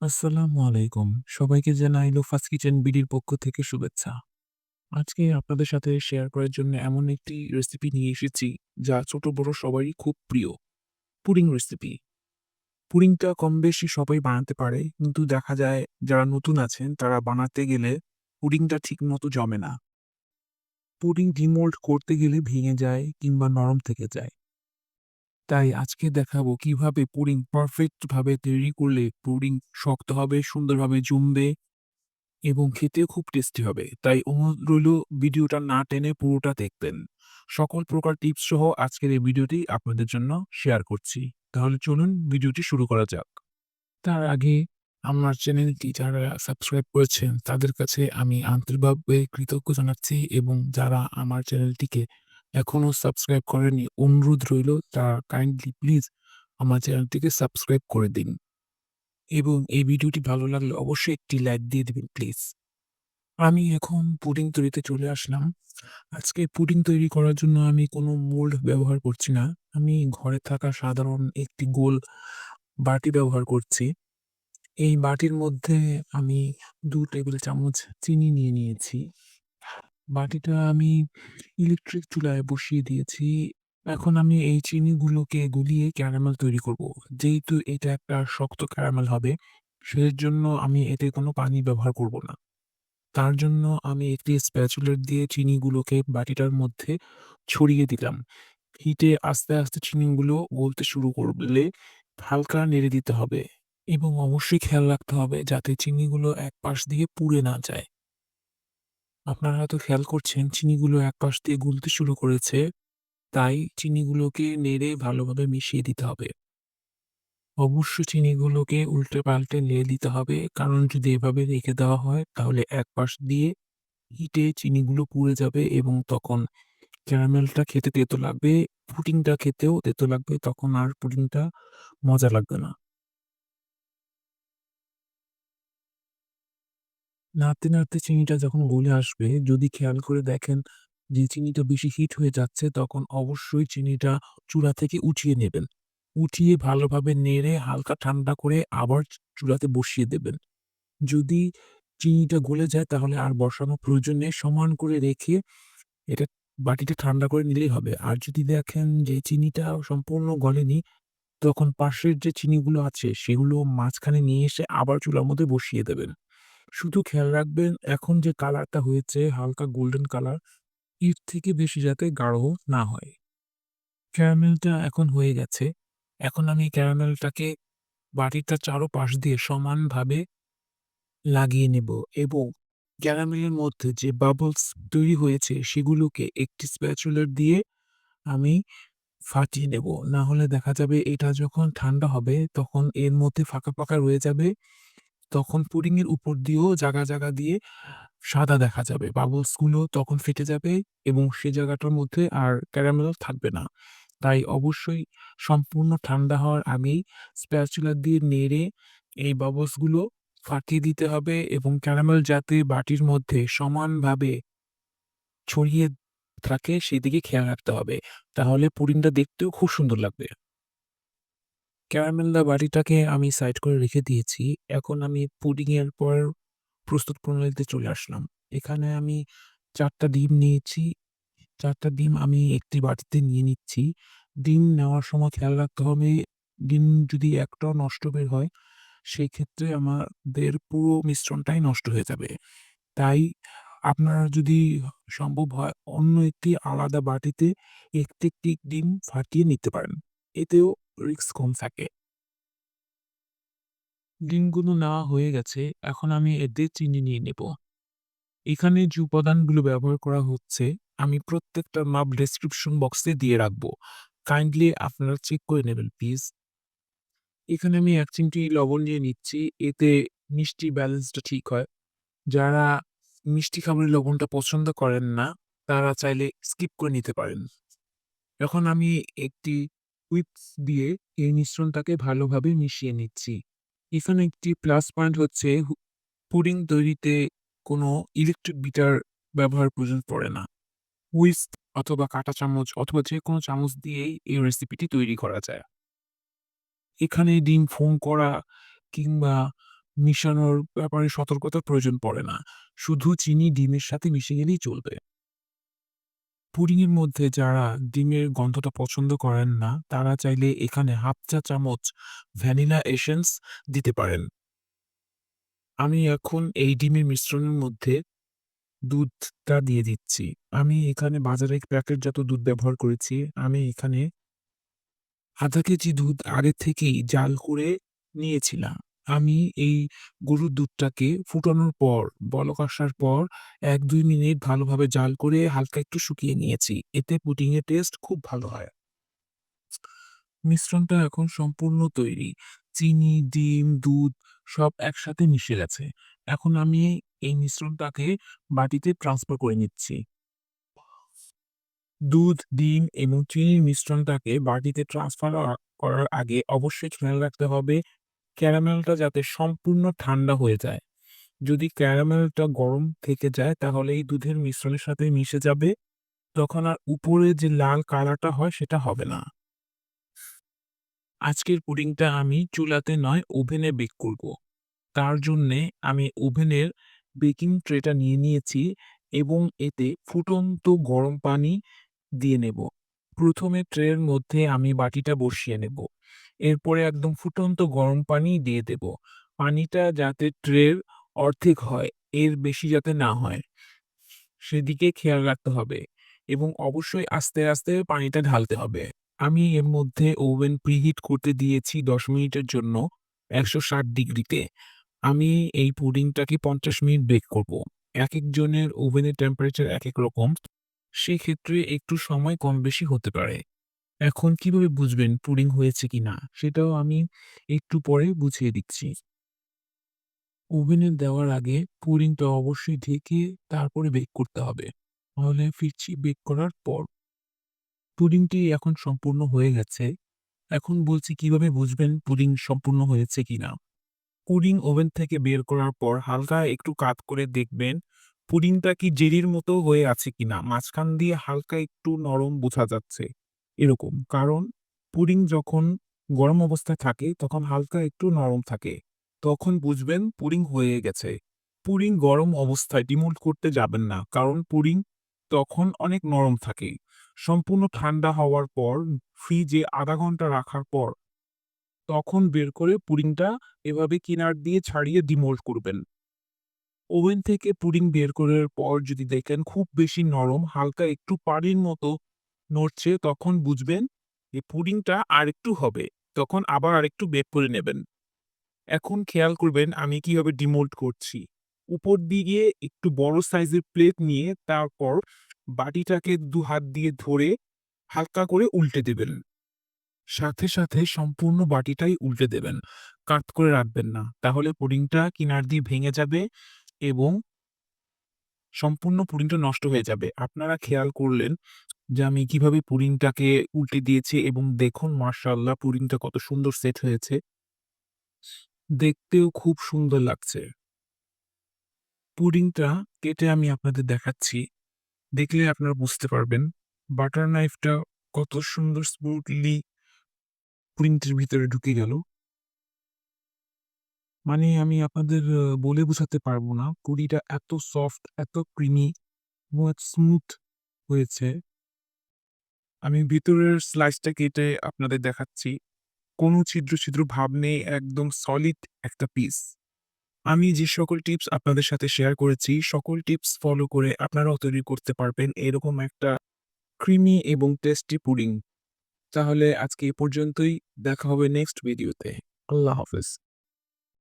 আসসালামু আলাইকুম। সবাইকে জানাই লোফাস কিচেন বিডির পক্ষ থেকে শুভেচ্ছা। আজকে আপনাদের সাথে শেয়ার করার জন্য এমন একটি রেসিপি নিয়ে এসেছি, যা ছোট বড় সবারই খুব প্রিয়। Pudding recipe. পুডিংটা কমবেশি সবাই বানাতে পারে, কিন্তু দেখা যায় যারা নতুন আছেন তারা বানাতে গেলে পুডিংটা ঠিকমতো জমে না। পুডিং ডিমোল্ড করতে গেলে ভেঙে যায় কিংবা নরম থেকে যায়। তাই আজকে দেখাবো কিভাবে পুডিং পারফেক্ট ভাবে তৈরি করলে পুডিং শক্ত হবে, সুন্দরভাবে জমবে এবং খেতেও খুব টেস্টি হবে। তাই অনুরোধ রইলো ভিডিওটা না টেনে পুরোটা দেখবেন। সকল প্রকার টিপস সহ আজকের এই ভিডিওটি আপনাদের জন্য শেয়ার করছি। তাহলে চলুন ভিডিওটি শুরু করা যাক। তার আগে আমার চ্যানেলটি যারা সাবস্ক্রাইব করেছেন তাদের কাছে আমি আন্তরিকভাবে কৃতজ্ঞ জানাচ্ছি, এবং যারা আমার চ্যানেলটিকে এখনো সাবস্ক্রাইব করেনি অনুরোধ রইলো তারা কাইন্ডলি প্লিজ আমার চ্যানেলটিকে সাবস্ক্রাইব করে দিন, এবং এই ভিডিওটি ভালো লাগলে অবশ্যই একটি লাইক দিয়ে দিবেন প্লিজ। আমি এখন পুডিং তৈরিতে চলে আসলাম। আজকে পুডিং তৈরি করার জন্য আমি কোনো মোল্ড ব্যবহার করছি না। আমি ঘরে থাকা সাধারণ একটি গোল বাটি ব্যবহার করছি। এই বাটির মধ্যে আমি ২ টেবিল চামচ চিনি নিয়ে নিয়েছি। বাটিটা আমি ইলেকট্রিক চুলায় বসিয়ে দিয়েছি। এখন আমি এই চিনিগুলোকে গুলিয়ে ক্যারামেল তৈরি করব। যেহেতু এটা একটা শক্ত ক্যারামেল হবে, সেজন্য আমি এতে কোনো পানি ব্যবহার করব না। তার জন্য আমি একটি স্প্যাচুলার দিয়ে চিনিগুলোকে বাটিটার মধ্যে ছড়িয়ে দিলাম। হিটে আস্তে, আস্তে চিনিগুলো গলতে শুরু করলে হালকা নেড়ে দিতে হবে, এবং অবশ্যই খেয়াল রাখতে হবে যাতে চিনিগুলো এক পাশ দিয়ে পুড়ে না যায়। আপনারা হয়তো খেয়াল করছেন চিনিগুলো এক পাশ দিয়ে গলতে শুরু করেছে, তাই চিনিগুলোকে নেড়ে ভালোভাবে মিশিয়ে দিতে হবে। অবশ্যই চিনিগুলোকে উল্টে-পাল্টে নেড়ে দিতে হবে, কারণ যদি এভাবে রেখে দেওয়া হয় তাহলে এক পাশ দিয়ে হিটে চিনিগুলো পুড়ে যাবে এবং তখন ক্যারামেলটা খেতে তেতো লাগবে, পুডিংটা খেতেও তেতো লাগবে। তখন আর পুডিংটা মজা লাগবে না। নাড়তে, নাড়তে চিনিটা যখন গলে আসবে, যদি খেয়াল করে দেখেন যে চিনিটা বেশি হিট হয়ে যাচ্ছে, তখন অবশ্যই চিনিটা চুলা থেকে উঠিয়ে নেবেন। উঠিয়ে ভালোভাবে নেড়ে হালকা ঠান্ডা করে আবার চুলাতে বসিয়ে দেবেন। যদি চিনিটা গলে যায় তাহলে আর বসানোর প্রয়োজন নেই। সমান করে রেখে এটা বাটিতে ঠান্ডা করে নিলেই হবে। আর যদি দেখেন যে চিনিটা সম্পূর্ণ গলেনি, তখন পাশের যে চিনিগুলো আছে সেগুলো মাঝখানে নিয়ে এসে আবার চুলার মধ্যে বসিয়ে দেবেন। শুধু খেয়াল রাখবেন এখন যে কালারটা হয়েছে হালকা গোল্ডেন কালার, এর থেকে বেশি যাতে গাঢ় না হয়। ক্যারামেলটা এখন হয়ে গেছে। এখন আমি ক্যারামেলটাকে বাটিটার চারোপাশ দিয়ে সমানভাবে লাগিয়ে নেব, এবং ক্যারামেলের মধ্যে যে বাবলস তৈরি হয়েছে সেগুলোকে একটি স্প্যাচুলার দিয়ে আমি ফাটিয়ে নেব। না হলে দেখা যাবে এটা যখন ঠান্ডা হবে তখন এর মধ্যে ফাঁকা, ফাঁকা রয়ে যাবে। তখন পুডিং এর উপর দিয়েও জায়গা, জায়গা দিয়ে সাদা দেখা যাবে। বাবলস গুলো তখন ফেটে যাবে এবং সে জায়গাটার মধ্যে আর ক্যারামেল থাকবে না। তাই অবশ্যই সম্পূর্ণ ঠান্ডা হওয়ার আগেই স্প্যাচুলা দিয়ে নেড়ে এই বাবলস গুলো ফাটিয়ে দিতে হবে, এবং ক্যারামেল যাতে বাটির মধ্যে সমানভাবে ছড়িয়ে থাকে সেদিকে খেয়াল রাখতে হবে। তাহলে পুডিংটা দেখতেও খুব সুন্দর লাগবে। ক্যারামেল বাটিটাকে আমি সাইড করে রেখে দিয়েছি। এখন আমি পুডিং এর প্রস্তুত প্রণালীতে চলে আসলাম। এখানে আমি ৪ টা ডিম নিয়েছি। ৪ টা ডিম আমি একটি বাটিতে নিয়ে নিচ্ছি। ডিম নেওয়ার সময় খেয়াল রাখতে হবে, ডিম যদি একটাও নষ্ট বের হয়, সেক্ষেত্রে আমাদের পুরো মিশ্রণটাই নষ্ট হয়ে যাবে। তাই আপনারা যদি সম্ভব হয় অন্য একটি আলাদা বাটিতে একটি, একটি ডিম ফাটিয়ে নিতে পারেন। এতেও রিস্ক কম থাকে। ডিমগুলো নেওয়া হয়ে গেছে। এখন আমি এতে চিনি নিয়ে নেব। এখানে যে উপাদানগুলো ব্যবহার করা হচ্ছে, আমি প্রত্যেকটার মাপ ডেসক্রিপশন বক্সে দিয়ে রাখবো। কাইন্ডলি আপনারা চেক করে নেবেন প্লিজ। এখানে আমি ১ চিমটি লবণ নিয়ে নিচ্ছি। এতে মিষ্টি ব্যালেন্সটা ঠিক হয়। যারা মিষ্টি খাবারে লবণটা পছন্দ করেন না, তারা চাইলে স্কিপ করে নিতে পারেন। এখন আমি একটি হুইপস দিয়ে এই মিশ্রণটাকে ভালোভাবে মিশিয়ে নিচ্ছি। এখানে একটি প্লাস পয়েন্ট হচ্ছে পুডিং তৈরিতে কোনো ইলেকট্রিক বিটার ব্যবহার প্রয়োজন পড়ে না। হুইস্ক অথবা কাঁটা চামচ অথবা যেকোনো চামচ দিয়েই এই রেসিপিটি তৈরি করা যায়। এখানে ডিম ফোম করা কিংবা মিশানোর ব্যাপারে সতর্কতার প্রয়োজন পড়ে না। শুধু চিনি ডিমের সাথে মিশে গেলেই চলবে। পুডিংয়ের মধ্যে যারা ডিমের গন্ধটা পছন্দ করেন না, তারা চাইলে এখানে হাফ চা চামচ ভ্যানিলা এসেন্স দিতে পারেন। আমি এখন এই ডিমের মিশ্রণের মধ্যে দুধটা দিয়ে দিচ্ছি। আমি এখানে বাজারে প্যাকেটজাত দুধ ব্যবহার করেছি। আমি এখানে ০.৫ কেজি দুধ আগে থেকেই জাল করে নিয়েছিলাম। আমি এই গরুর দুধটাকে ফুটানোর পর, বলক আসার পর ১-২ মিনিট ভালোভাবে জাল করে হালকা একটু শুকিয়ে নিয়েছি। এতে পুডিংয়ের টেস্ট খুব ভালো হয়। মিশ্রণটা এখন সম্পূর্ণ তৈরি। চিনি, ডিম, দুধ সব একসাথে মিশে গেছে। এখন আমি এই মিশ্রণটাকে বাটিতে ট্রান্সফার করে নিচ্ছি। দুধ, ডিম এবং চিনির মিশ্রণটাকে বাটিতে ট্রান্সফার করার আগে অবশ্যই খেয়াল রাখতে হবে ক্যারামেলটা যাতে সম্পূর্ণ ঠান্ডা হয়ে যায়। যদি ক্যারামেলটা গরম থেকে যায় তাহলে এই দুধের মিশ্রণের সাথে মিশে যাবে। তখন আর উপরে যে লাল কালারটা হয় সেটা হবে না। আজকের পুডিংটা আমি চুলাতে নয় ওভেনে বেক করব। তার জন্যে আমি ওভেনের বেকিং ট্রেটা নিয়ে নিয়েছি এবং এতে ফুটন্ত গরম পানি দিয়ে নেব। প্রথমে ট্রের মধ্যে আমি বাটিটা বসিয়ে নেব। এরপরে একদম ফুটন্ত গরম পানি দিয়ে দেব। পানিটা যাতে ট্রের অর্ধেক হয়, এর বেশি যাতে না হয়, সেদিকে খেয়াল রাখতে হবে এবং অবশ্যই আস্তে, আস্তে পানিটা ঢালতে হবে। আমি এর মধ্যে ওভেন প্রিহিট করতে দিয়েছি ১০ মিনিটের জন্য ১৬০ ডিগ্রিতে। আমি এই পুডিংটাকে ৫০ মিনিট বেক করব। একেক জনের ওভেনের টেম্পারেচার একেক রকম। সেক্ষেত্রে একটু সময় কম বেশি হতে পারে। এখন কিভাবে বুঝবেন পুডিং হয়েছে কিনা সেটাও আমি একটু পরে বুঝিয়ে দিচ্ছি। ওভেনে দেওয়ার আগে পুডিংটা অবশ্যই ঢেকে তারপরে বেক করতে হবে। তাহলে ফিরছি বেক করার পর। পুডিংটি এখন সম্পূর্ণ হয়ে গেছে। এখন বলছি কিভাবে বুঝবেন পুডিং সম্পূর্ণ হয়েছে কিনা। পুডিং ওভেন থেকে বের করার পর হালকা একটু কাত করে দেখবেন পুডিংটা কি জেলির মতো হয়ে আছে কিনা। মাঝখান দিয়ে হালকা একটু নরম বোঝা যাচ্ছে এরকম। কারণ পুডিং যখন গরম অবস্থায় থাকে তখন হালকা একটু নরম থাকে। তখন বুঝবেন পুডিং হয়ে গেছে। পুডিং গরম অবস্থায় ডিমোল্ড করতে যাবেন না। কারণ পুডিং তখন অনেক নরম থাকে। সম্পূর্ণ ঠান্ডা হওয়ার পর ফ্রিজে ০.৫ ঘন্টা রাখার পর তখন বের করে পুডিংটা এভাবে কিনার দিয়ে ছাড়িয়ে ডিমোল্ড করবেন। ওভেন থেকে পুডিং বের করার পর যদি দেখেন খুব বেশি নরম, হালকা একটু পানির মতো নড়ছে, তখন বুঝবেন যে পুডিংটা আরেকটু হবে। তখন আবার আরেকটু বেক করে নেবেন। এখন খেয়াল করবেন আমি কিভাবে ডিমোল্ড করছি। উপর দিকে একটু বড় সাইজের প্লেট নিয়ে তারপর বাটিটাকে ২ হাত দিয়ে ধরে হালকা করে উল্টে দেবেন। সাথে, সাথে সম্পূর্ণ বাটিটাই উল্টে দেবেন। কাত করে রাখবেন না। তাহলে পুডিংটা কিনার দিয়ে ভেঙে যাবে এবং সম্পূর্ণ পুডিংটা নষ্ট হয়ে যাবে। আপনারা খেয়াল করলেন যে আমি কিভাবে পুডিংটাকে উল্টে দিয়েছি এবং দেখুন মাশাআল্লাহ পুডিংটা কত সুন্দর সেট হয়েছে। দেখতেও খুব সুন্দর লাগছে। পুডিংটা কেটে আমি আপনাদের দেখাচ্ছি। দেখলে আপনারা বুঝতে পারবেন বাটার নাইফটা কত সুন্দর স্মুথলি পুডিংটির ভিতরে ঢুকে গেল। মানে আমি আপনাদের বলে বোঝাতে পারব না। পুরিটা এত সফট, এত ক্রিমি এবং এত স্মুথ হয়েছে। আমি ভিতরের স্লাইসটা কেটে আপনাদের দেখাচ্ছি। কোনো ছিদ্র, ছিদ্র ভাব নেই, একদম সলিড একটা পিস। আমি যে সকল টিপস আপনাদের সাথে শেয়ার করেছি, সকল টিপস ফলো করে আপনারাও তৈরি করতে পারবেন এরকম একটা ক্রিমি এবং টেস্টি পুডিং। তাহলে আজকে এ পর্যন্তই। দেখা হবে নেক্সট ভিডিওতে। আল্লাহ হাফেজ।